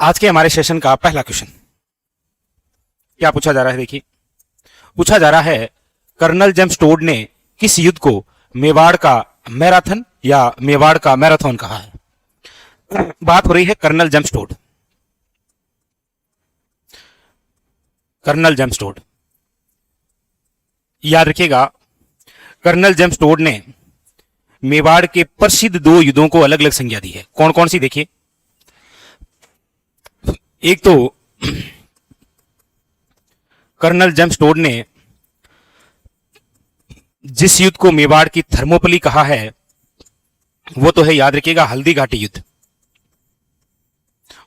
आज के हमारे सेशन का पहला क्वेश्चन क्या पूछा जा रहा है, देखिए पूछा जा रहा है कर्नल जेम्स टोड ने किस युद्ध को मेवाड़ का मैराथन या मेवाड़ का मैराथन कहा है। बात हो रही है colonel James Tod. Colonel James Tod याद रखिएगा, कर्नल जेम्स टोड ने मेवाड़ के प्रसिद्ध दो युद्धों को अलग अलग संज्ञा दी है। कौन कौन सी, देखिए एक तो कर्नल जेम्स टोड ने जिस युद्ध को मेवाड़ की थर्मोपली कहा है वो तो है, याद रखिएगा, हल्दी घाटी युद्ध।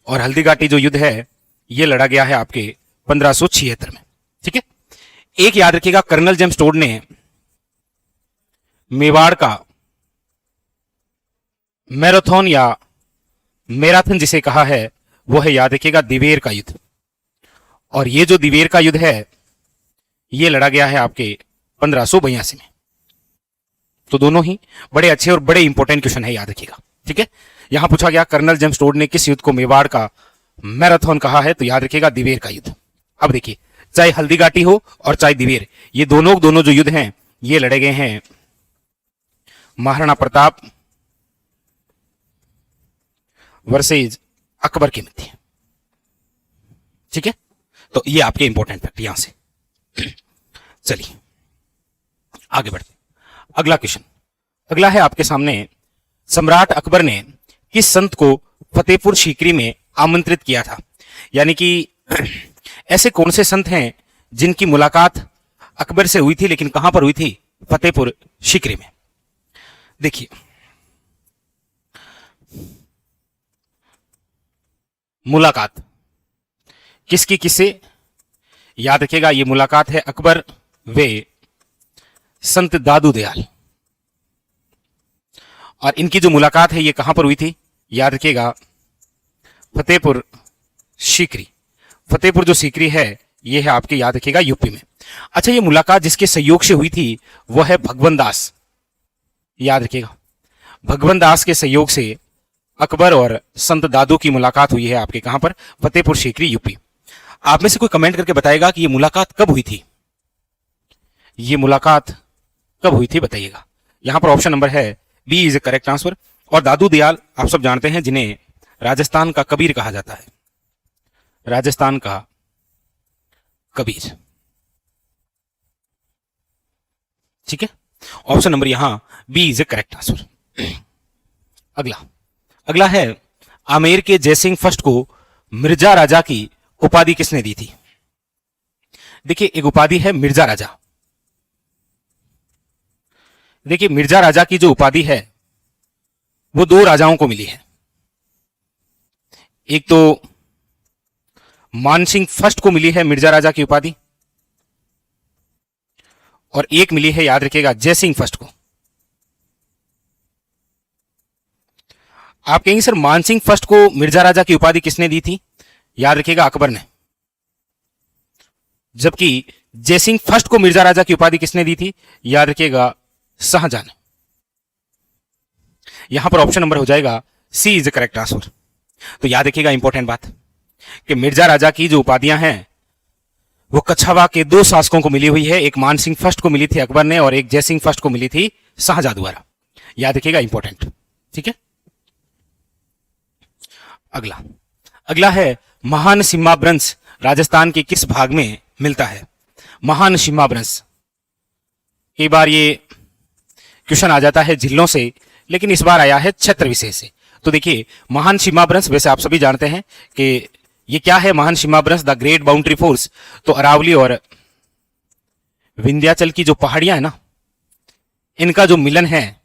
और हल्दी घाटी जो युद्ध है ये लड़ा गया है आपके 1576 में, ठीक है। एक याद रखिएगा, कर्नल जेम्स टोड ने मेवाड़ का मैराथन या मैराथन जिसे कहा है वो है, याद रखिएगा, दिवेर का युद्ध। और ये जो दिवेर का युद्ध है ये लड़ा गया है आपके 1582 में। तो दोनों ही बड़े अच्छे और बड़े इंपॉर्टेंट क्वेश्चन है, याद रखिएगा, ठीक है। यहां पूछा गया कर्नल जेम्स टोड ने किस युद्ध को मेवाड़ का मैराथन कहा है, तो याद रखिएगा दिवेर का युद्ध। अब देखिए, चाहे हल्दी घाटी हो और चाहे दिवेर, ये दोनों जो युद्ध हैं ये लड़े गए हैं महाराणा प्रताप वर्सेज अकबर के मध्य, ठीक है। तो ये आपके इंपॉर्टेंट फैक्ट यहां से। चलिए आगे बढ़ते, अगला क्वेश्चन अगला है आपके सामने, सम्राट अकबर ने किस संत को फतेहपुर सीकरी में आमंत्रित किया था। यानी कि ऐसे कौन से संत हैं जिनकी मुलाकात अकबर से हुई थी, लेकिन कहां पर हुई थी, फतेहपुर सीकरी में। देखिए मुलाकात किसकी किससे, याद रखिएगा, ये मुलाकात है अकबर वे संत दादू दयाल। और इनकी जो मुलाकात है ये कहां पर हुई थी, याद रखिएगा, फतेहपुर सीकरी। फतेहपुर जो सीकरी है ये है आपके, याद रखिएगा, यूपी में। अच्छा, ये मुलाकात जिसके सहयोग से हुई थी वो है भगवंत दास। याद रखिएगा, भगवंत दास के सहयोग से अकबर और संत दादू की मुलाकात हुई है आपके कहां पर, फतेहपुर सीकरी, यूपी। आप में से कोई कमेंट करके बताएगा कि ये मुलाकात कब हुई थी, ये मुलाकात कब हुई थी, बताइएगा। यहां पर ऑप्शन नंबर है B is a correct answer. और दादू दयाल आप सब जानते हैं जिन्हें राजस्थान का कबीर कहा जाता है, राजस्थान का कबीर, ठीक है। ऑप्शन नंबर यहां B is a correct answer. अगला है, आमेर के जयसिंह फर्स्ट को मिर्जा राजा की उपाधि किसने दी थी। देखिए एक उपाधि है मिर्जा राजा। देखिए मिर्जा राजा की जो उपाधि है वो दो राजाओं को मिली है। एक तो मानसिंह फर्स्ट को मिली है मिर्जा राजा की उपाधि, और एक मिली है, याद रखिएगा, जयसिंह फर्स्ट को। आप कहेंगे सर मानसिंह फर्स्ट को मिर्जा राजा की उपाधि किसने दी थी, याद रखिएगा, अकबर ने। जबकि जयसिंह फर्स्ट को मिर्जा राजा की उपाधि किसने दी थी, याद रखिएगा, शाहजहां ने। यहां पर ऑप्शन नंबर हो जाएगा सी इज द करेक्ट आंसर। तो याद रखिएगा इंपॉर्टेंट बात कि मिर्जा राजा की जो उपाधियां हैं वो कछावा के दो शासकों को मिली हुई है। एक मानसिंह फर्स्ट को मिली थी अकबर ने और एक जयसिंह फर्स्ट को मिली थी शाहजहां द्वारा। याद रखिएगा, इंपॉर्टेंट, ठीक है। अगला है, महान सिम्हाभ्रंश राजस्थान के किस भाग में मिलता है। महान सिम्हाभ्रंश, कई बार ये क्वेश्चन आ जाता है जिलों से, लेकिन इस बार आया है क्षेत्र विशेष से। तो देखिए महान सिम्हाभ्रंश, वैसे आप सभी जानते हैं कि ये क्या है, महान सिम्हाभ्रंश द ग्रेट बाउंड्री फोर्स। तो अरावली और विंध्याचल की जो पहाड़ियां है ना, इनका जो मिलन है,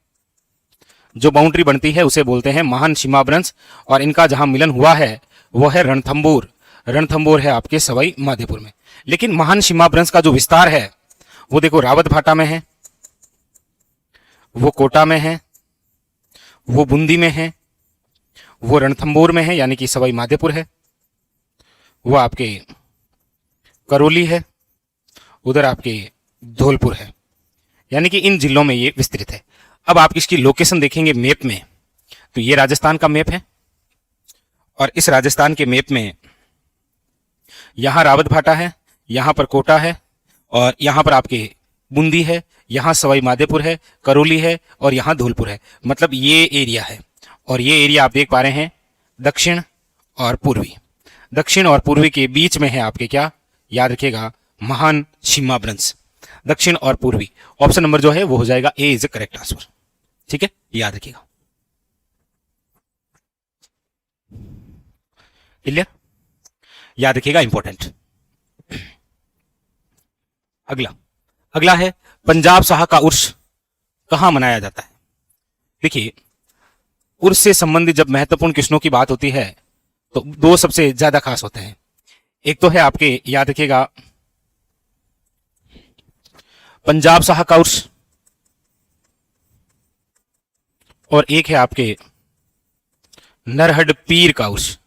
जो बाउंड्री बनती है, उसे बोलते हैं महान सिम्हाभ्रंश। और इनका जहां मिलन हुआ है वो है रणथंबोर। रणथंबोर है आपके सवाई माधोपुर में। लेकिन महान सिम्हाभ्रंश का जो विस्तार है वो देखो रावत भाटा में है, वो कोटा में है, वो बूंदी में है, वो रणथंबोर में है यानी कि सवाई माधोपुर है, वो आपके करौली है, उधर आपके धौलपुर है, यानी कि इन जिलों में ये विस्तृत है। अब आप इसकी लोकेशन देखेंगे मैप में, तो ये राजस्थान का मैप है और इस राजस्थान के मैप में यहां रावत भाटा है, यहां पर कोटा है, और यहां पर आपके बूंदी है, यहां सवाई माधोपुर है, करौली है, और यहां धौलपुर है। मतलब ये एरिया है, और ये एरिया आप देख पा रहे हैं दक्षिण और पूर्वी। दक्षिण और पूर्वी के बीच में है आपके क्या, याद रखिएगा, महान शिमा ब्रंश। दक्षिण और पूर्वी, ऑप्शन नंबर जो है वो हो जाएगा ए इज करेक्ट आंसर। ठीक है, याद रखिएगा। क्लियर, याद रखिएगा, इंपॉर्टेंट। अगला है पंजाब शाह का उर्स कहां मनाया जाता है। देखिए, उर्स से संबंधित जब महत्वपूर्ण किस्मों की बात होती है तो दो सबसे ज्यादा खास होते हैं। एक तो है आपके, याद रखिएगा, पंजाब शाह का उर्स, और एक है आपके नरहड पीर का उर्स।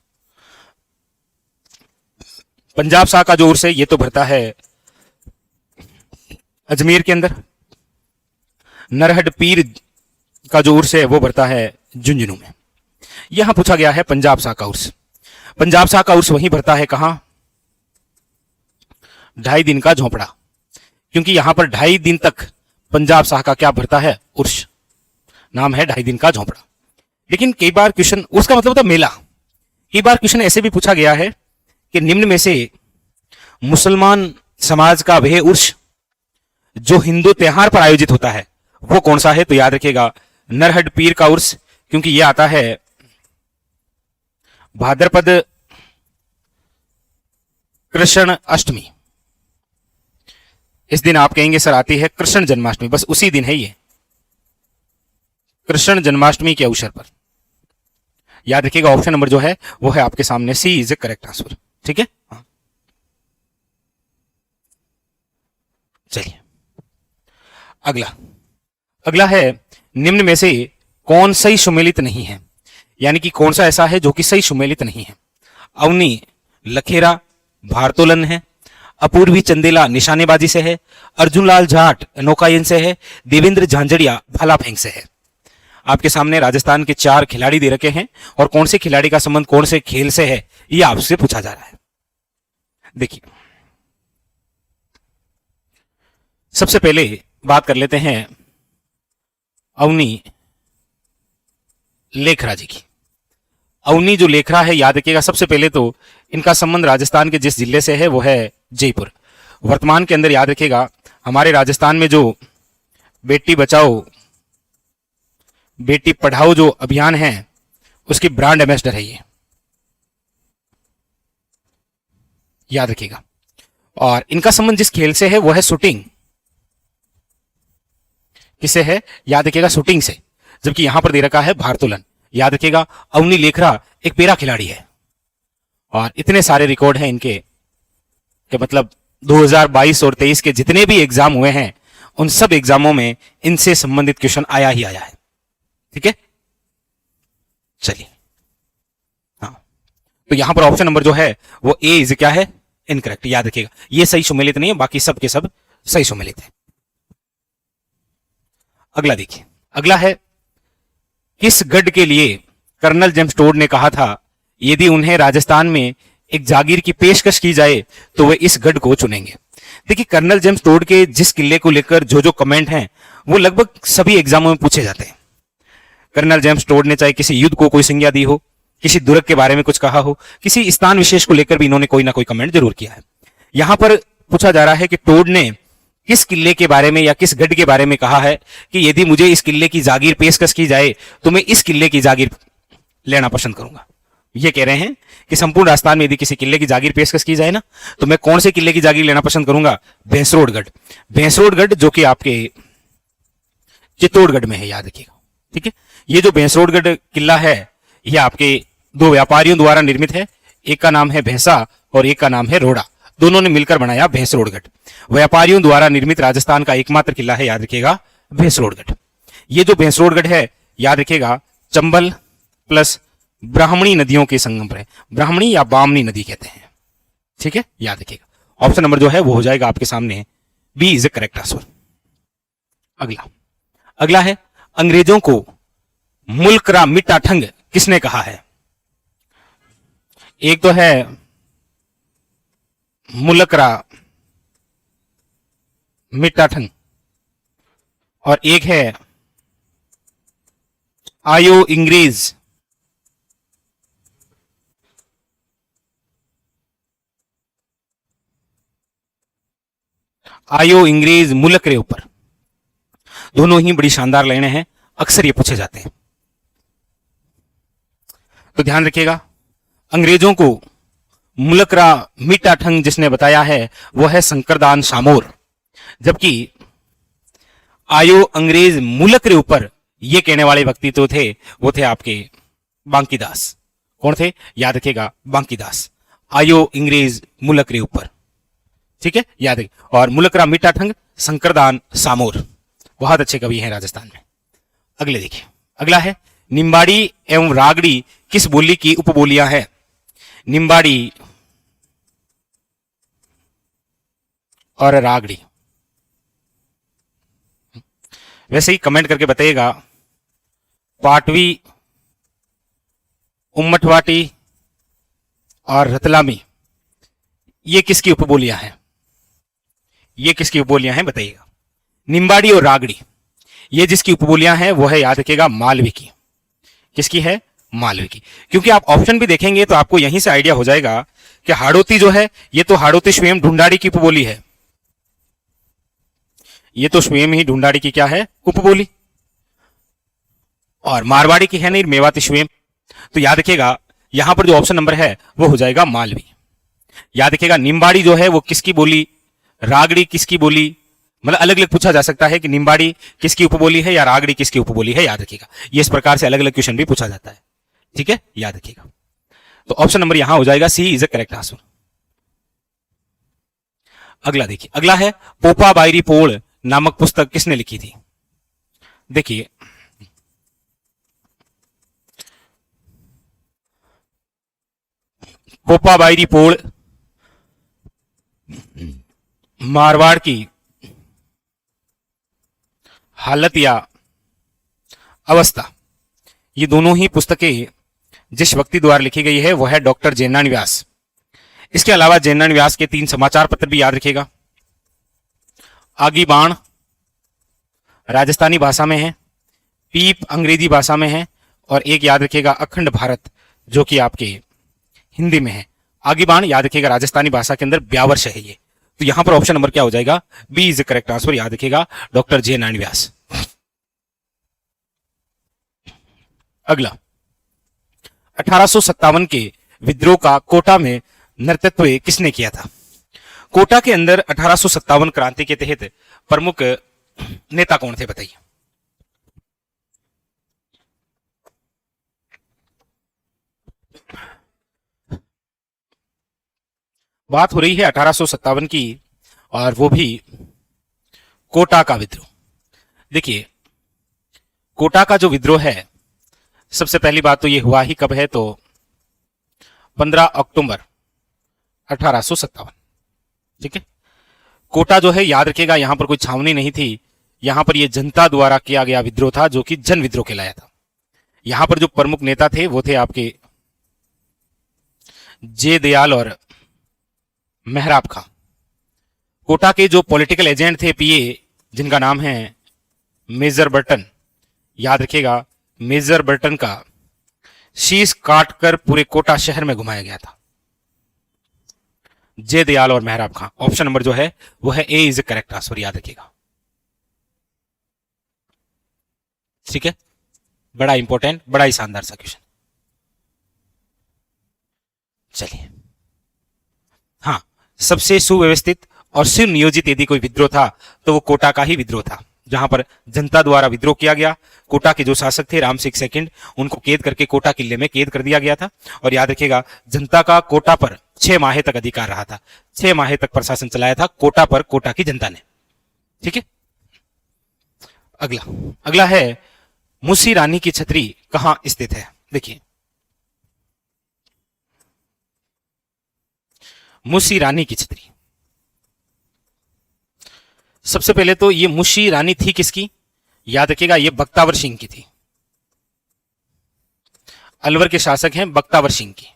पंजाब शाह का जो उर्स है ये तो भरता है अजमेर के अंदर। नरहड पीर का जो उर्स है वो भरता है झुंझुनू में। यहां पूछा गया है पंजाब शाह का उर्स। पंजाब शाह का उर्स वहीं भरता है कहां, 2.5 दिन का झोंपड़ा, क्योंकि यहां पर 2.5 दिन तक पंजाब शाह का क्या भरता है, उर्स। नाम है 2.5 दिन का झोंपड़ा। लेकिन कई बार क्वेश्चन, उसका मतलब होता मेला। कई बार क्वेश्चन ऐसे भी पूछा गया है कि निम्न में से मुसलमान समाज का वह उर्स जो हिंदू त्योहार पर आयोजित होता है वो कौन सा है। तो याद रखिएगा नरहड पीर का उर्स, क्योंकि यह आता है भाद्रपद कृष्ण अष्टमी। इस दिन आप कहेंगे सर आती है कृष्ण जन्माष्टमी, बस उसी दिन है ये, कृष्ण जन्माष्टमी के अवसर पर। याद रखिएगा, ऑप्शन नंबर जो है वो है आपके सामने सी इज ए करेक्ट आंसर। ठीक है, हाँ। चलिए अगला है निम्न में से कौन सही सुमेलित नहीं है, यानी कि कौन सा ऐसा है जो कि सही सुमेलित नहीं है। अवनी लखेरा भारतोलन है, अपूर्वी चंदेला निशानेबाजी से है, अर्जुनलाल जाट नौकायन से है, देवेंद्र झांझड़िया भाला फेंक से है। आपके सामने राजस्थान के 4 खिलाड़ी दे रखे हैं, और कौन से खिलाड़ी का संबंध कौन से खेल से है ये आपसे पूछा जा रहा है। देखिए, सबसे पहले बात कर लेते हैं अवनी लेखरा जी की। अवनी जो लेखरा है, याद रखिएगा, सबसे पहले तो इनका संबंध राजस्थान के जिस जिले से है वो है जयपुर। वर्तमान के अंदर याद रखिएगा हमारे राजस्थान में जो बेटी बचाओ बेटी पढ़ाओ जो अभियान है उसकी ब्रांड एम्बेसडर है ये, याद रखिएगा। और इनका संबंध जिस खेल से है वो है शूटिंग। किससे है, याद रखिएगा, शूटिंग से। जबकि यहां पर दे रखा है भारतोलन। याद रखिएगा अवनी लेखरा एक पैरा खिलाड़ी है, और इतने सारे रिकॉर्ड हैं इनके कि मतलब 2022 और 23 के जितने भी एग्जाम हुए हैं उन सब एग्जामों में इनसे संबंधित क्वेश्चन आया ही आया है। ठीक है, चलिए, हाँ। तो यहां पर ऑप्शन नंबर जो है वो ए इज क्या है, इनकरेक्ट। याद रखिएगा ये सही सुमेलित नहीं है, बाकी सब के सब सही सुमेलित है। अगला देखिए, अगला है किस गढ़ के लिए कर्नल जेम्स टोड ने कहा था यदि उन्हें राजस्थान में एक जागीर की पेशकश की जाए तो वे इस गढ़ को चुनेंगे। देखिए, कर्नल जेम्स टोड के जिस किले को लेकर जो जो कमेंट हैं वो लगभग सभी एग्जामों में पूछे जाते हैं। कर्नल जेम्स टोड ने चाहे किसी युद्ध को कोई संज्ञा दी हो, किसी दुर्ग के बारे में कुछ कहा हो, किसी स्थान विशेष को लेकर भी इन्होंने कोई ना कोई कमेंट जरूर किया है। यहां पर पूछा जा रहा है कि टोड ने किस किले के बारे में या किस गढ़ के बारे में कहा है कि यदि मुझे इस किले की जागीर पेशकश की जाए तो मैं इस किले की जागीर लेना पसंद करूंगा। ये कह रहे हैं कि संपूर्ण राजस्थान में यदि किसी किले की जागीर पेशकश की जाए ना तो मैं कौन से किले की जागीर लेना पसंद करूंगा, भैंसरोडगढ़। भैंसरोडगढ़ जो कि आपके चित्तौड़गढ़ में है, याद रखिएगा। ठीक है, ये जो भैंसरोडगढ़ किला है ये आपके 2 व्यापारियों द्वारा निर्मित है। एक का नाम है भैंसा और एक का नाम है रोड़ा। दोनों ने मिलकर बनाया भैंसरोडगढ़। व्यापारियों द्वारा निर्मित राजस्थान का एकमात्र किला है, याद रखिएगा, भैंसरोडगढ़। ये जो भैंसरोडगढ़ है, याद रखिएगा, चंबल प्लस ब्राह्मणी नदियों के संगम पर है। ब्राह्मणी या बामनी नदी कहते हैं। ठीक है, याद रखिएगा। ऑप्शन नंबर जो है वो हो जाएगा आपके सामने B is a correct answer. अगला है अंग्रेजों को मुल्क रा मिट्टा ठंग किसने कहा है। एक तो है मुलकरा मिट्टाठंग और एक है आयो इंग्रेज। आयो इंग्रेज मुलकरे ऊपर। दोनों ही बड़ी शानदार लाइनें हैं, अक्सर ये पूछे जाते हैं, तो ध्यान रखिएगा। अंग्रेजों को मुलकरा मिट्टाठंग जिसने बताया है वो है शंकरदान सामोर, जबकि आयो अंग्रेज मुलकरे ऊपर ये कहने वाले व्यक्ति तो थे, वो थे आपके बांकीदास। कौन थे? याद रखिएगा, बांकीदास। आयो इंग्रेज मुलकरे ऊपर, ठीक है, याद रखिए। और मुलकरा मिट्टाठंग शंकरदान सामोर, बहुत अच्छे कवि हैं राजस्थान में। अगले देखिए, अगला है निम्बाड़ी एवं रागड़ी किस बोली की उपबोलियां हैं? निम्बाड़ी और रागड़ी। वैसे ही कमेंट करके बताइएगा, पाटवी, उम्मटवाटी और रतलामी ये किसकी उपबोलियां हैं? ये किसकी उपबोलियां हैं बताइएगा। निम्बाड़ी और रागड़ी ये जिसकी उपबोलियां हैं वो है, याद रखिएगा, मालवी की। किसकी है? मालवी की। क्योंकि आप ऑप्शन भी देखेंगे तो आपको यहीं से आइडिया हो जाएगा कि हाड़ौती जो है ये तो हाड़ौती स्वयं ढूंढाड़ी की उपबोली है। ये तो स्वयं ही ढूंढाड़ी की क्या है? उपबोली। और मारवाड़ी की है नहीं, मेवाती स्वयं। तो याद रखिएगा यहां पर जो ऑप्शन नंबर है वो हो जाएगा मालवी। याद रखिएगा निम्बाड़ी जो है वो किसकी बोली, रागड़ी किसकी बोली, मतलब अलग अलग पूछा जा सकता है कि निम्बाड़ी किसकी उपबोली है या रागड़ी किसकी उपबोली है। याद रखिएगा ये इस प्रकार से अलग अलग क्वेश्चन भी पूछा जाता है, ठीक है, याद रखिएगा। तो ऑप्शन नंबर यहां हो जाएगा सी इज अ करेक्ट आंसर। अगला देखिए, अगला है पोपा बायरी पोल नामक पुस्तक किसने लिखी थी? देखिए पोपा बायरी पोल मारवाड़ की हालत या अवस्था, ये दोनों ही पुस्तकें जिस व्यक्ति द्वारा लिखी गई है वो है डॉक्टर जैनान व्यास। इसके अलावा जैनान व्यास के 3 समाचार पत्र भी याद रखिएगा। आगी बाण राजस्थानी भाषा में है, पीप अंग्रेजी भाषा में है, और एक याद रखिएगा अखंड भारत जो कि आपके हिंदी में है। आगी बाण याद रखिएगा राजस्थानी भाषा के अंदर ब्यावर्ष है ये। तो यहां पर ऑप्शन नंबर क्या हो जाएगा? बी इज करेक्ट आंसर, याद रखिएगा डॉक्टर जे नारायण व्यास। अगला 1857 के विद्रोह का कोटा में नेतृत्व किसने किया था? कोटा के अंदर 1857 क्रांति के तहत प्रमुख नेता कौन थे बताइए। बात हो रही है 1857 की, और वो भी कोटा का विद्रोह। देखिए कोटा का जो विद्रोह है, सबसे पहली बात तो ये हुआ ही कब है, तो 15 अक्टूबर 1857, ठीक है। कोटा जो है याद रखिएगा यहां पर कोई छावनी नहीं थी, यहां पर यह जनता द्वारा किया गया विद्रोह था जो कि जन विद्रोह कहलाया था। यहां पर जो प्रमुख नेता थे वो थे आपके जे दयाल और मेहराब खां। कोटा के जो पॉलिटिकल एजेंट थे पीए, जिनका नाम है मेजर बर्टन, याद रखिएगा मेजर बर्टन का शीश काटकर पूरे कोटा शहर में घुमाया गया था। जे दयाल और मेहराब खां। ऑप्शन नंबर जो है वो है ए इज करेक्ट आंसर, याद रखिएगा, ठीक है। बड़ा इंपॉर्टेंट, बड़ा ही शानदार सा क्वेश्चन। चलिए, हाँ, सबसे सुव्यवस्थित और सुनियोजित यदि कोई विद्रोह था तो वो कोटा का ही विद्रोह था, जहां पर जनता द्वारा विद्रोह किया गया। कोटा के जो शासक थे राम सिंह सेकंड, उनको कैद करके कोटा किले में कैद कर दिया गया था। और याद रखिएगा जनता का कोटा पर 6 माह तक अधिकार रहा था, 6 माह तक प्रशासन चलाया था कोटा पर, कोटा की जनता ने, ठीक है। अगला है मुसी रानी की छतरी कहां स्थित है? देखिए मुसी रानी की छतरी, सबसे पहले तो ये मुसी रानी थी किसकी? याद रखिएगा ये बख्तावर सिंह की थी। अलवर के शासक हैं बख्तावर सिंह की,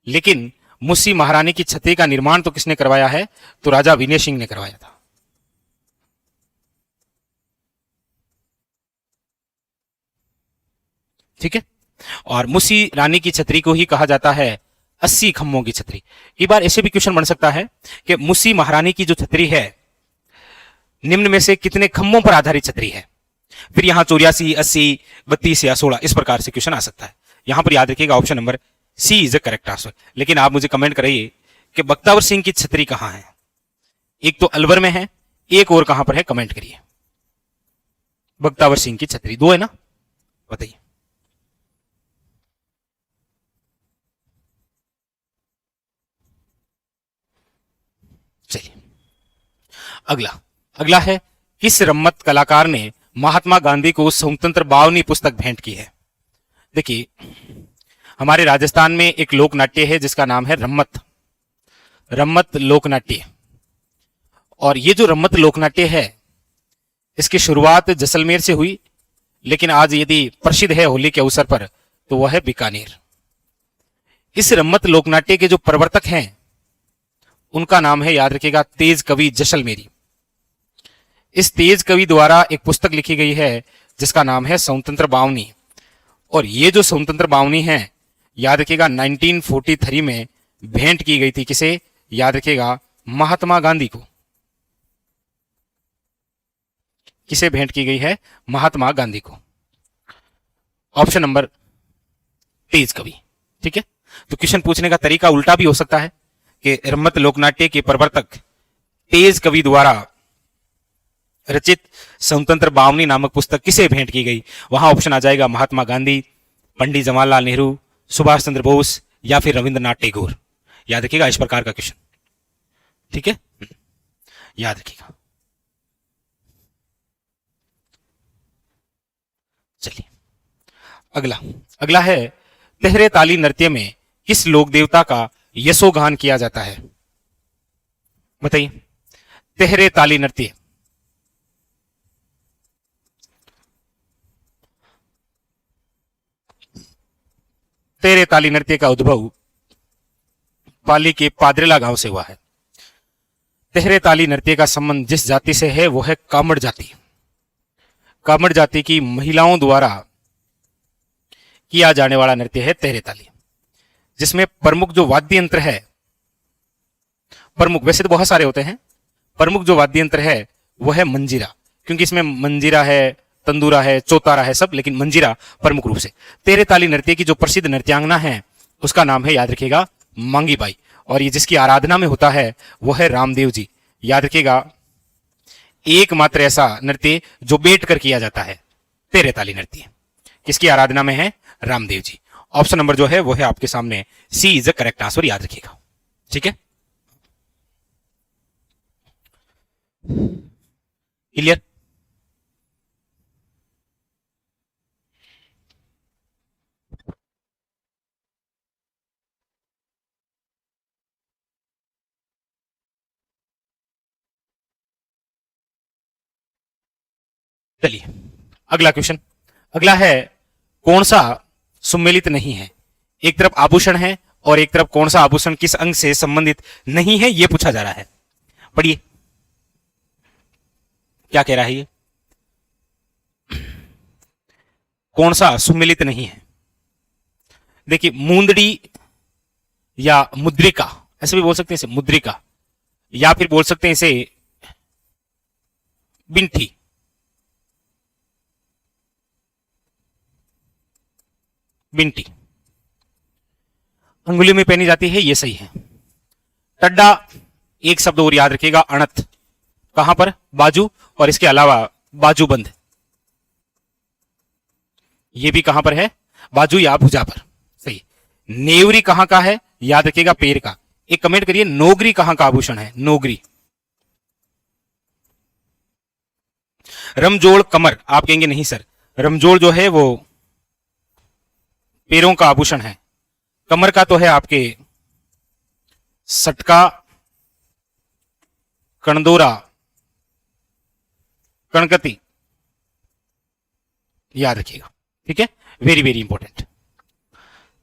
लेकिन मुस्सी महारानी की छतरी का निर्माण तो किसने करवाया है? तो राजा विनय सिंह ने करवाया था। ठीक है। और मुस्सी रानी की छतरी को ही कहा जाता है 80 खम्भों की छतरी। एक बार ऐसे भी क्वेश्चन बन सकता है कि मुस्सी महारानी की जो छतरी है निम्न में से कितने खम्भों पर आधारित छतरी है? फिर यहां 84, 80, 32 या 16 इस प्रकार से क्वेश्चन आ सकता है। यहां पर याद रखिएगा option number C is the correct answer. लेकिन आप मुझे कमेंट करिए कि बख्तावर सिंह की छतरी कहां है? एक तो अलवर में है, एक और कहां पर है? कमेंट करिए। बख्तावर सिंह की छतरी दो है ना, बताइए। चलिए अगला अगला है, किस रम्मत कलाकार ने महात्मा गांधी को स्वतंत्र बावनी पुस्तक भेंट की है? देखिए, हमारे राजस्थान में एक लोक नाट्य है जिसका नाम है रम्मत, रम्मत लोक नाट्य। और ये जो रम्मत लोक नाट्य है इसकी शुरुआत जैसलमेर से हुई, लेकिन आज यदि प्रसिद्ध है होली के अवसर पर तो वह है बीकानेर। इस रम्मत लोकनाट्य के जो प्रवर्तक हैं उनका नाम है, याद रखिएगा, तेज कवि जैसलमेरी। इस तेज कवि द्वारा एक पुस्तक लिखी गई है जिसका नाम है स्वतंत्र बावनी। और ये जो स्वतंत्र बावनी है, याद रखिएगा, 1943 में भेंट की गई थी। किसे? याद रखिएगा, महात्मा गांधी को। किसे भेंट की गई है? महात्मा गांधी को। ऑप्शन नंबर तेज कवि। ठीक है। तो क्वेश्चन पूछने का तरीका उल्टा भी हो सकता है कि रम्मत लोकनाट्य के प्रवर्तक तेज कवि द्वारा रचित स्वतंत्र बावनी नामक पुस्तक किसे भेंट की गई? वहां ऑप्शन आ जाएगा महात्मा गांधी, पंडित जवाहरलाल नेहरू, सुभाष चंद्र बोस या फिर रविंद्रनाथ टैगोर। याद रखिएगा इस प्रकार का क्वेश्चन। ठीक है, याद रखिएगा। चलिए अगला अगला है, तेहरे ताली नृत्य में किस लोक देवता का यशोगान किया जाता है? बताइए। तेहरे ताली नृत्य, तेहरे ताली नृत्य का उद्भव पाली के पादरेला गांव से हुआ है। तेहरे ताली नृत्य का संबंध जिस जाति से है वो है कामड़ जाति। कामड़ जाति की महिलाओं द्वारा किया जाने वाला नृत्य है तेहरे ताली, जिसमें प्रमुख जो वाद्य यंत्र है, प्रमुख वैसे तो बहुत सारे होते हैं, प्रमुख जो वाद्य यंत्र है वो है मंजीरा, क्योंकि इसमें मंजीरा है, तंदूरा है, चौतारा है सब, लेकिन मंजीरा प्रमुख रूप से। तेहरे ताली नृत्य की जो प्रसिद्ध नृत्यांगना है उसका नाम है, याद रखिएगा, मांगी बाई। और ये जिसकी आराधना में होता है वो है रामदेव जी। याद रखिएगा, एकमात्र ऐसा नृत्य जो बैठ कर किया जाता है तेहरे ताली नृत्य। किसकी आराधना में है? रामदेव जी। ऑप्शन नंबर जो है वो है आपके सामने सी इज द करेक्ट आंसर, याद रखिएगा। ठीक है, क्लियर। चलिए अगला क्वेश्चन। अगला है, कौन सा सुमेलित नहीं है? एक तरफ आभूषण है और एक तरफ कौन सा आभूषण किस अंग से संबंधित नहीं है, यह पूछा जा रहा है। पढ़िए क्या कह रहा है ये। कौन सा सुमेलित नहीं है? देखिए, मुंदड़ी या मुद्रिका, ऐसे भी बोल सकते हैं इसे, मुद्रिका, या फिर बोल सकते हैं इसे बिंठी। बिंटी अंगुली में पहनी जाती है, ये सही है। टड्डा, एक शब्द और याद रखिएगा, अणत, कहां पर? बाजू, और इसके अलावा बाजूबंद, ये भी कहां पर है? बाजू या भुजा पर, सही। नेवरी कहां का है? याद रखिएगा, पैर का। एक कमेंट करिए, नोगरी कहां का आभूषण है? नोगरी। रमजोड़, कमर, आप कहेंगे नहीं सर, रमजोड़ जो है वो पैरों का आभूषण है। कमर का तो है आपके सटका, कणदोरा, कणकती, याद रखिएगा। ठीक है, वेरी वेरी इंपॉर्टेंट।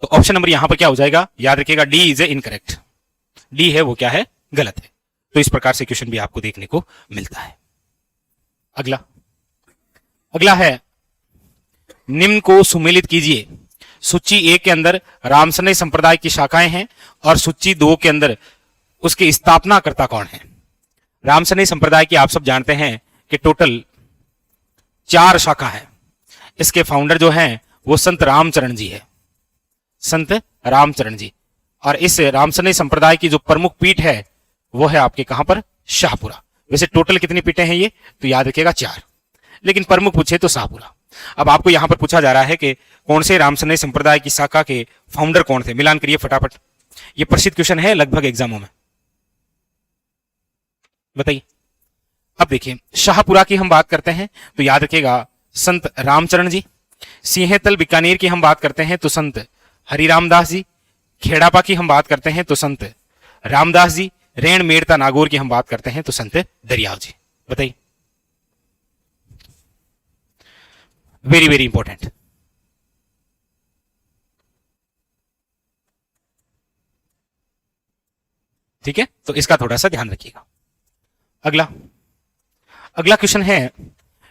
तो ऑप्शन नंबर यहां पर क्या हो जाएगा, याद रखिएगा D is a incorrect. D है वो क्या है, गलत है। तो इस प्रकार से क्वेश्चन भी आपको देखने को मिलता है। अगला अगला है, निम्न को सुमेलित कीजिए। सूची 1 के अंदर रामसरनई संप्रदाय की शाखाएं हैं और सूची 2 के अंदर उसके स्थापनाकर्ता कौन है। रामसरनई संप्रदाय की आप सब जानते हैं कि टोटल 4 शाखा है। इसके फाउंडर जो हैं वो संत रामचरण जी है, संत रामचरण जी। और इस रामसरनई संप्रदाय की जो प्रमुख पीठ है वो है आपके कहां पर, शाहपुरा। वैसे टोटल कितनी पीठें हैं ये, तो याद रखिएगा 4, लेकिन प्रमुख पूछे तो शाहपुरा। अब आपको यहां पर पूछा जा रहा है कि कौन से रामसरनई संप्रदाय की शाखा के फाउंडर कौन थे, मिलान करिए फटाफट। ये प्रसिद्ध क्वेश्चन है लगभग एग्जामों में, बताइए। अब देखिए, शाहपुरा की हम बात करते हैं तो याद रखिएगा संत रामचरण जी। सिंहेतल बीकानेर की हम बात करते हैं तो संत हरिरामदास जी। खेड़ापा की हम बात करते हैं तो संत रामदास जी। रेण मेड़ता नागौर की हम बात करते हैं तो संत दरियाव जी। बताइए, वेरी वेरी इंपॉर्टेंट। ठीक है, तो इसका थोड़ा सा ध्यान रखिएगा। अगला अगला क्वेश्चन है,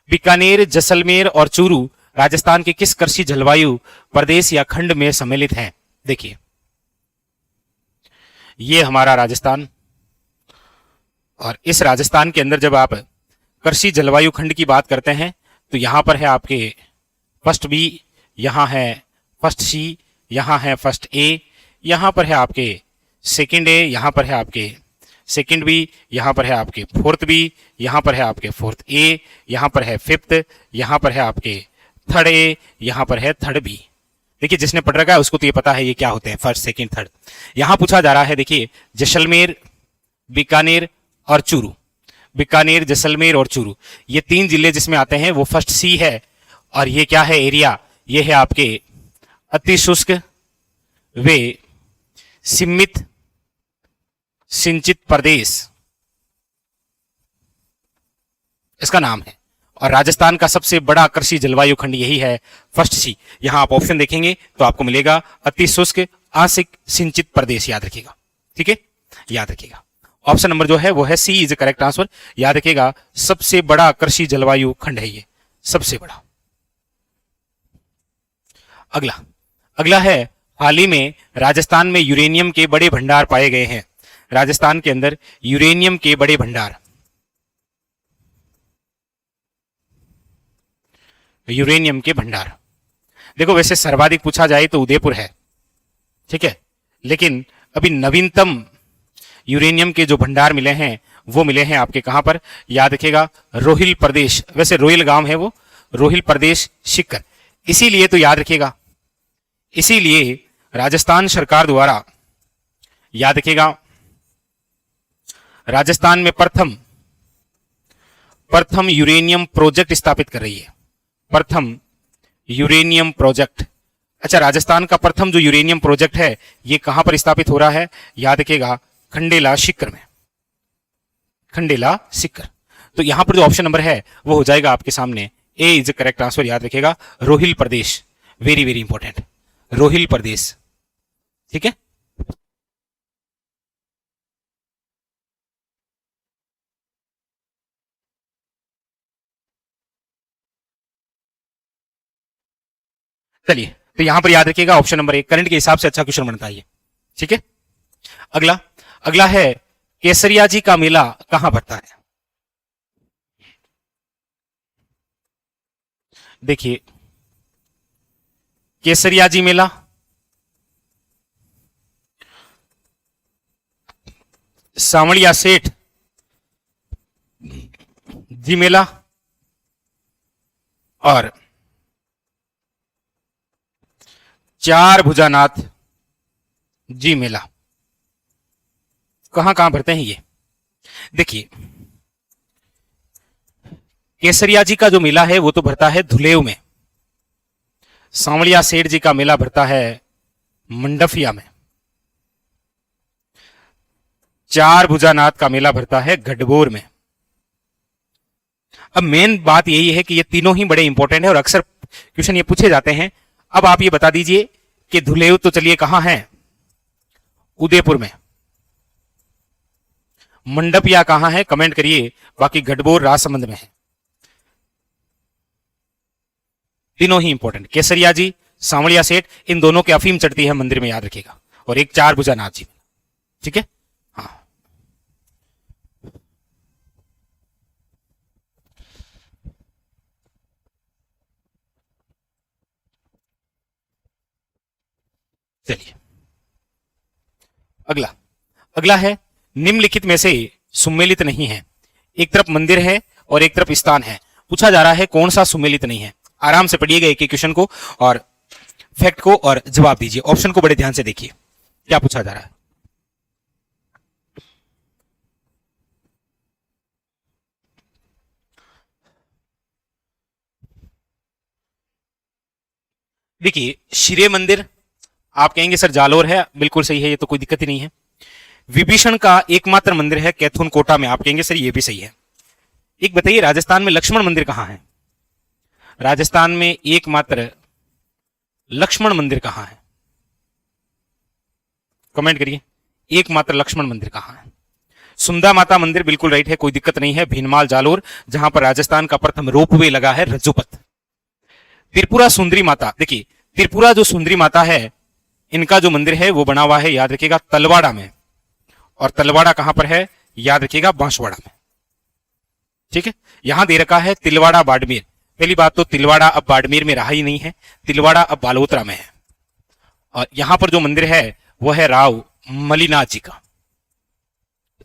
बीकानेर, जैसलमेर और चूरू राजस्थान के किस कृषि जलवायु प्रदेश या खंड में सम्मिलित हैं। देखिए, ये हमारा राजस्थान, और इस राजस्थान के अंदर जब आप कृषि जलवायु खंड की बात करते हैं तो यहां पर है आपके फर्स्ट बी, यहां है फर्स्ट सी, यहां है फर्स्ट ए, यहां पर है आपके सेकंड ए, यहां पर है आपके सेकंड बी, यहां पर है आपके फोर्थ बी, यहां पर है आपके फोर्थ ए, यहां पर है फिफ्थ, यहां पर है आपके थर्ड ए, यहां पर है थर्ड बी। देखिए, जिसने पढ़ रखा है उसको तो ये पता है ये क्या होते हैं, फर्स्ट सेकंड थर्ड। यहां पूछा जा रहा है, देखिए, जैसलमेर, बीकानेर और चूरू। बीकानेर, जैसलमेर और चूरू, ये 3 जिले जिसमें आते हैं वो फर्स्ट सी है। और ये क्या है एरिया, ये है आपके अति शुष्क वे सीमित सिंचित प्रदेश, इसका नाम है। और राजस्थान का सबसे बड़ा कृषि जलवायु खंड यही है, फर्स्ट सी। यहां आप ऑप्शन देखेंगे तो आपको मिलेगा अति शुष्क आंशिक सिंचित प्रदेश, याद रखिएगा। ठीक है, याद रखिएगा ऑप्शन नंबर जो है वो है सी इज करेक्ट आंसर। याद रखिएगा सबसे बड़ा कृषि जलवायु खंड है ये, सबसे बड़ा। अगला अगला है, हाल ही में राजस्थान में यूरेनियम के बड़े भंडार पाए गए हैं। राजस्थान के अंदर यूरेनियम के बड़े भंडार, यूरेनियम के भंडार। देखो, वैसे सर्वाधिक पूछा जाए तो उदयपुर है, ठीक है, लेकिन अभी नवीनतम यूरेनियम के जो भंडार मिले हैं वो मिले हैं आपके कहां पर, याद रखिएगा रोहिल प्रदेश। वैसे रोहिल गांव है वो, रोहिल प्रदेश सीकर। इसीलिए तो याद रखिएगा, इसीलिए राजस्थान सरकार द्वारा, याद रखिएगा, राजस्थान में प्रथम यूरेनियम प्रोजेक्ट स्थापित कर रही है। प्रथम यूरेनियम प्रोजेक्ट। अच्छा, राजस्थान का प्रथम जो यूरेनियम प्रोजेक्ट है ये कहां पर स्थापित हो रहा है, याद रखिएगा खंडेला सीकर में, खंडेला सीकर। तो यहां पर जो ऑप्शन नंबर है वो हो जाएगा आपके सामने ए इज करेक्ट आंसर। याद रखिएगा रोहिल प्रदेश, वेरी वेरी इंपॉर्टेंट, रोहिल प्रदेश। ठीक है, चलिए, तो यहां पर याद रखिएगा ऑप्शन नंबर 1 करंट के हिसाब से अच्छा क्वेश्चन बनता है ये। ठीक है, अगला अगला है, केसरिया जी का मेला कहां भरता है। देखिए, केसरिया जी मेला सावड़िया सेठ जी मेला और चार भुजानाथ जी मेला कहां कहां भरते हैं ये। देखिए, केसरिया जी का जो मेला है वो तो भरता है धुलेव में। सांवलिया सेठ जी का मेला भरता है मंडफिया में। चार भुजानाथ का मेला भरता है गढ़बोर में। अब मेन बात यही है कि ये तीनों ही बड़े इंपॉर्टेंट है और अक्सर क्वेश्चन ये पूछे जाते हैं। अब आप ये बता दीजिए कि धुलेव तो चलिए कहां है, उदयपुर में। मंडपिया कहां है, कमेंट करिए। बाकी गढ़बोर राजसमंद में है। तीनों ही इंपॉर्टेंट। केसरिया जी, सांवलिया सेठ, इन दोनों के अफीम चढ़ती है मंदिर में, याद रखिएगा। और एक चार भुजा नाथ जी। ठीक है, हाँ। चलिए अगला। अगला है निम्नलिखित में से सुमेलित नहीं है। एक तरफ मंदिर है और एक तरफ स्थान है। पूछा जा रहा है कौन सा सुमेलित नहीं है। आराम से पढ़िएगा एक एक क्वेश्चन को और फैक्ट को और जवाब दीजिए। ऑप्शन को बड़े ध्यान से देखिए क्या पूछा जा रहा है। देखिए शिरे मंदिर, आप कहेंगे सर जालोर है, बिल्कुल सही है, ये तो कोई दिक्कत ही नहीं है। विभीषण का एकमात्र मंदिर है कैथून कोटा में, आप कहेंगे सर ये भी सही है। एक बताइए राजस्थान में लक्ष्मण मंदिर कहां है। राजस्थान में एकमात्र लक्ष्मण मंदिर कहां है, कमेंट करिए। एकमात्र लक्ष्मण मंदिर कहां है। सुंदा माता मंदिर बिल्कुल राइट है, कोई दिक्कत नहीं है, भीनमाल जालोर, जहां पर राजस्थान का प्रथम रोपवे लगा है रज्जुपथ। त्रिपुरा सुंदरी माता, देखिए त्रिपुरा जो सुंदरी माता है, इनका जो मंदिर है वो बना हुआ है, याद रखिएगा, तलवाड़ा में। और तलवाड़ा कहां पर है, याद रखिएगा, बांसवाड़ा में। ठीक है, यहां दे रखा है तिलवाड़ा बाड़मेर। पहली बात तो तिलवाड़ा अब बाड़मेर में रहा ही नहीं है, तिलवाड़ा अब बालोतरा में है। और यहां पर जो मंदिर है वो है राव मलिनाथ जी का।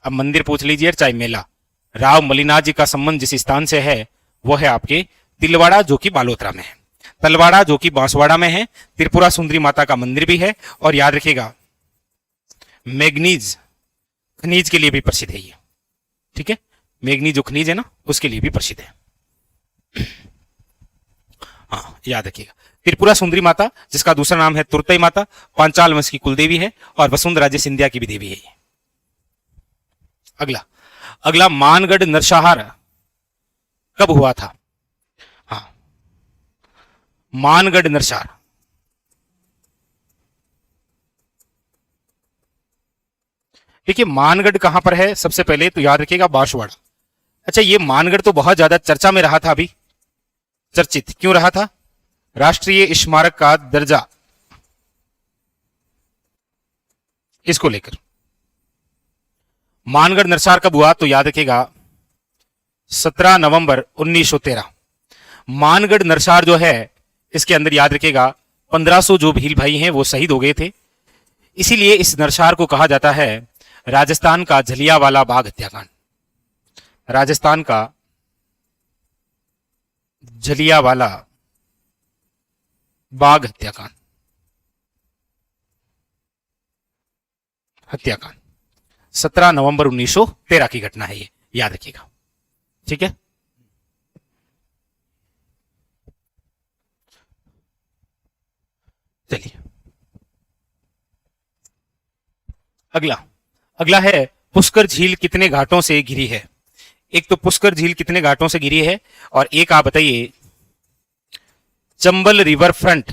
अब मंदिर पूछ लीजिए चाहे मेला, राव मलिनाथ जी का संबंध जिस स्थान से है वो है आपके तिलवाड़ा, जो कि बालोतरा में है। तलवाड़ा जो कि बांसवाड़ा में है। त्रिपुरा सुंदरी माता का मंदिर भी है। और याद रखिएगा मैग्नीज खनिज के लिए भी प्रसिद्ध है ये। ठीक है, मैग्नीज जो खनिज है ना, उसके लिए भी प्रसिद्ध है। हाँ याद रखिएगा, त्रिपुरा सुंदरी माता, जिसका दूसरा नाम है तुरतई माता, पांचाल वंश की कुलदेवी है और वसुंधरा जी सिंधिया की भी देवी है ये। अगला। अगला मानगढ़ नरसंहार कब हुआ था। हाँ, मानगढ़ नरसंहार, देखिए मानगढ़ कहां पर है, सबसे पहले तो याद रखिएगा बांसवाड़ा। अच्छा, ये मानगढ़ तो बहुत ज्यादा चर्चा में रहा था, अभी चर्चित क्यों रहा था, राष्ट्रीय स्मारक का दर्जा इसको लेकर। मानगढ़ नरसंहार कब हुआ, तो याद रखिएगा 17 नवंबर 1913। मानगढ़ नरसंहार जो है, इसके अंदर याद रखिएगा 1500 जो भील भाई हैं वो शहीद हो गए थे। इसीलिए इस नरसंहार को कहा जाता है राजस्थान का जलियांवाला बाग हत्याकांड। राजस्थान का जलियांवाला बाग हत्याकांड, हत्याकांड 17 नवंबर 1913 की घटना है ये, याद रखिएगा। ठीक है, चलिए अगला। अगला है पुष्कर झील कितने घाटों से घिरी है। एक तो पुष्कर झील कितने घाटों से घिरी है, और एक आप बताइए चंबल रिवर फ्रंट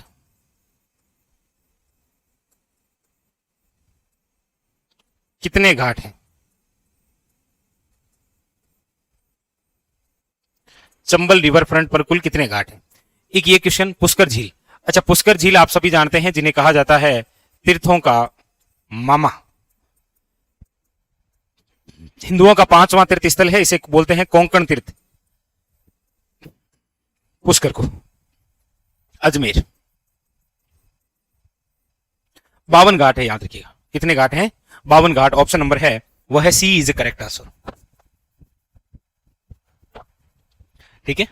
कितने घाट हैं। चंबल रिवर फ्रंट पर कुल कितने घाट हैं। एक ये क्वेश्चन पुष्कर झील। अच्छा, पुष्कर झील आप सभी जानते हैं, जिन्हें कहा जाता है तीर्थों का मामा। हिंदुओं का पांचवां तीर्थ स्थल है, इसे बोलते हैं कोंकण तीर्थ, पुष्कर को, अजमेर। 52 घाट है, याद रखिएगा। कितने घाट हैं, 52 घाट। ऑप्शन नंबर है वह है सी इज करेक्ट आंसर। ठीक है,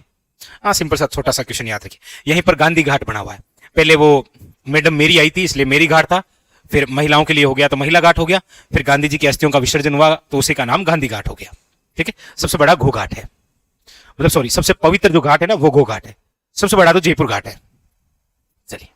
हाँ सिंपल सा छोटा सा क्वेश्चन याद रखिए। यहीं पर गांधी घाट बना हुआ है। पहले वो मैडम मेरी आई थी इसलिए मेरी घाट था, फिर महिलाओं के लिए हो गया तो महिला घाट हो गया, फिर गांधी जी की अस्थियों का विसर्जन हुआ तो उसी का नाम गांधी घाट हो गया। ठीक है, सबसे बड़ा घो घाट है, मतलब सॉरी सबसे पवित्र जो घाट है ना वो घो घाट है, सबसे बड़ा तो जयपुर घाट है। चलिए।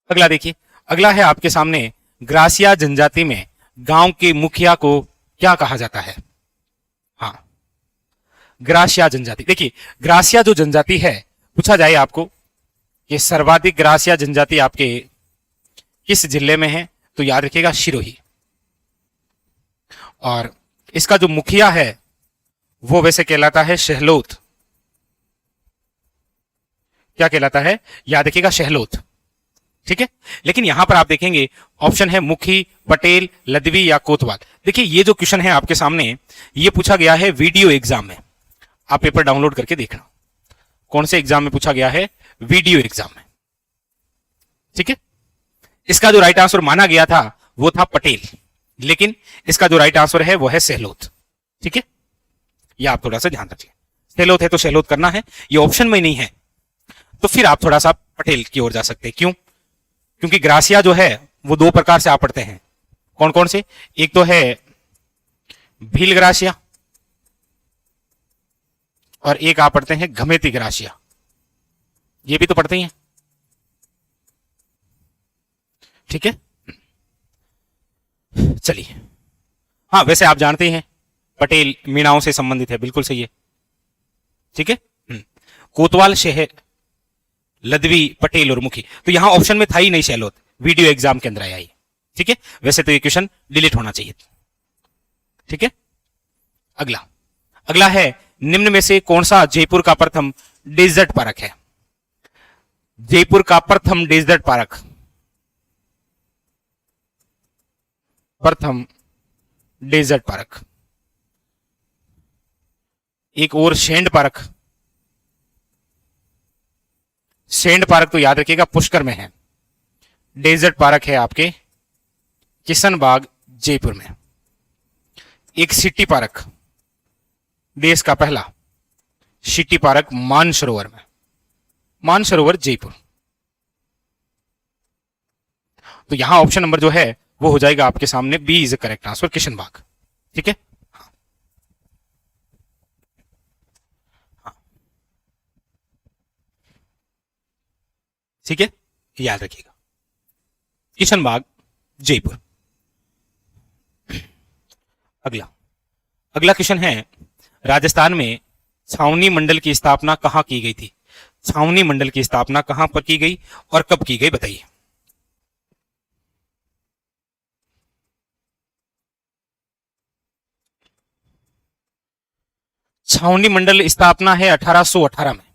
अगला देखिए, अगला है आपके सामने, ग्रासिया जनजाति में गांव के मुखिया को क्या कहा जाता है? हाँ, ग्रासिया जनजाति। देखिए, ग्रासिया जो जनजाति है, पूछा जाए आपको ये सर्वाधिक ग्रासिया जनजाति आपके किस जिले में है, तो याद रखिएगा सिरोही। और इसका जो मुखिया है वो वैसे कहलाता है शहलोत। क्या कहलाता है? याद रखिएगा शहलोत। ठीक है, लेकिन यहां पर आप देखेंगे ऑप्शन है मुखी, पटेल, लदवी या कोतवाल। देखिए, ये जो क्वेश्चन है आपके सामने, ये पूछा गया है वीडियो एग्जाम में। आप पेपर डाउनलोड करके देखना कौन से एग्जाम में पूछा गया है, वीडियो एग्जाम में। ठीक है, इसका जो राइट आंसर माना गया था वो था पटेल, लेकिन इसका जो राइट आंसर है वो है सहलोत। ठीक है, यह आप थोड़ा सा ध्यान रखिए, सहलोत है तो सहलोत करना है, ये ऑप्शन में नहीं है तो फिर आप थोड़ा सा पटेल की ओर जा सकते हैं। क्यों? क्योंकि ग्रासिया जो है वो दो प्रकार से आप पढ़ते हैं। कौन कौन से? एक तो है भील ग्रासिया और एक आप पढ़ते हैं घमेती ग्रासिया। ये भी तो पढ़ते ही हैं। ठीक है, चलिए। हाँ, वैसे आप जानते हैं पटेल मीणाओं से संबंधित है, बिल्कुल सही है। ठीक है, कोतवाल, शहर, लदवी, पटेल और मुखी, तो यहां ऑप्शन में था ही नहीं शहलोत, वीडियो एग्जाम के अंदर आया ये। ठीक है, वैसे तो ये क्वेश्चन डिलीट होना चाहिए। ठीक है, अगला अगला है, निम्न में से कौन सा जयपुर का प्रथम डेजर्ट पार्क है? जयपुर का प्रथम डेजर्ट पार्क, प्रथम डेजर्ट पार्क। एक और सैंड पार्क, सैंड पार्क तो याद रखिएगा पुष्कर में है। डेजर्ट पार्क है आपके किशनबाग जयपुर में। एक सिटी पार्क, देश का पहला सिटी पार्क मानसरोवर में, मानसरोवर जयपुर। तो यहां ऑप्शन नंबर जो है वो हो जाएगा आपके सामने B is correct answer, Kishanbagh. ठीक है, हाँ। हाँ। ठीक है, याद रखिएगा किशनबाग जयपुर। अगला अगला क्वेश्चन है, राजस्थान में छावनी मंडल की स्थापना कहां की गई थी? छावनी मंडल की स्थापना कहां पर की गई और कब की गई, बताइए। छावनी मंडल स्थापना है 1818 में।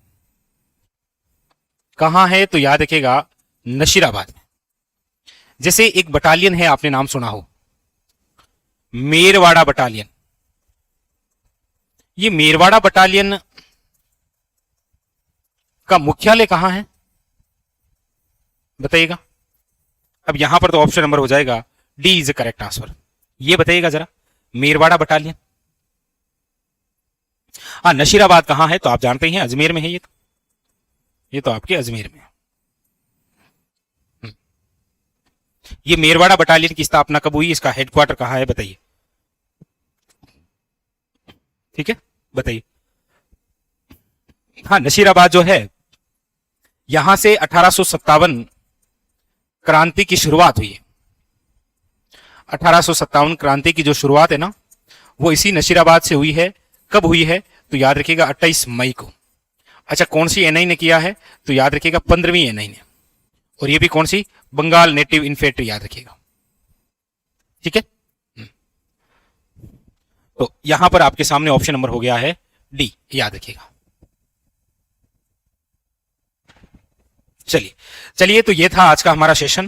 कहां है? तो याद रखिएगा नशीराबाद में। जैसे एक बटालियन है, आपने नाम सुना हो, मेरवाड़ा बटालियन। ये मेरवाड़ा बटालियन का मुख्यालय कहां है, बताइएगा। अब यहां पर तो ऑप्शन नंबर हो जाएगा डी इज करेक्ट आंसर। ये बताइएगा जरा, मेरवाड़ा बटालियन। हाँ, नशीराबाद कहां है तो आप जानते हैं, अजमेर में है। ये तो आपके अजमेर में है। ये मेरवाड़ा बटालियन की स्थापना कब हुई, इसका हेडक्वार्टर कहां है, बताइए। ठीक है, बताइए। हाँ, नशीराबाद जो है, यहां से 1857 क्रांति की शुरुआत हुई है। 1857 क्रांति की जो शुरुआत है ना, वो इसी नशीराबाद से हुई है। कब हुई है तो याद रखिएगा 28 मई को। अच्छा, कौन सी एनआई ने किया है तो याद रखिएगा 15वीं एनआई ने। और ये भी कौन सी? बंगाल नेटिव इन्फेंट्री, याद रखिएगा। ठीक है, तो यहां पर आपके सामने ऑप्शन नंबर हो गया है डी, याद रखिएगा। चलिए चलिए, तो ये था आज का हमारा सेशन।